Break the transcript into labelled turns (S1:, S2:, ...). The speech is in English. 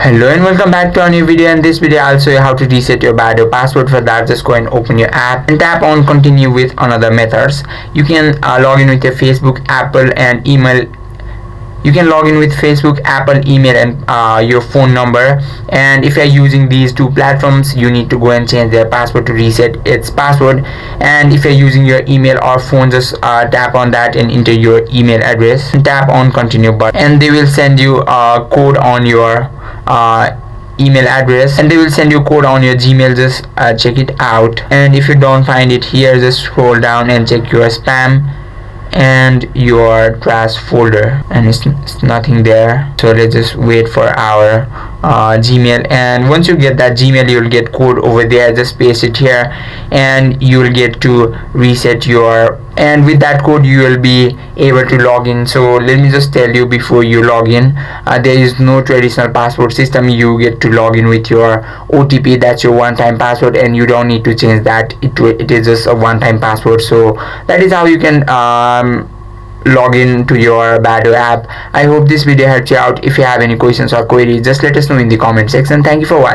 S1: Hello and welcome back to a new video. In this video I'll show you how to reset your Badoo password. For that, just go and open your app and tap on continue with another methods. You can log in with your Facebook, Apple and email. You can log in with Facebook, Apple, email and your phone number. And if you're using these two platforms, you need to go and change their password to reset its password. And if you're using your email or phone, just tap on that and enter your email address and tap on continue button, and they will send you a code on your email address, and they will send you a code on your Gmail. Just check it out, and if you don't find it here, just scroll down and check your spam and your trash folder, and it's nothing there. So let's just wait for our Gmail, and once you get that Gmail, you'll get code over there. Just paste it here and you'll get to reset your, and with that code you will be able to log in. So let me just tell you, before you log in, there is no traditional password system. You get to log in with your OTP. That's your one-time password, and you don't need to change that. It is just a one-time password. So that is how you can log in to your Badoo app. I hope this video helped you out. If you have any questions or queries, just let us know in the comment section. Thank you for watching.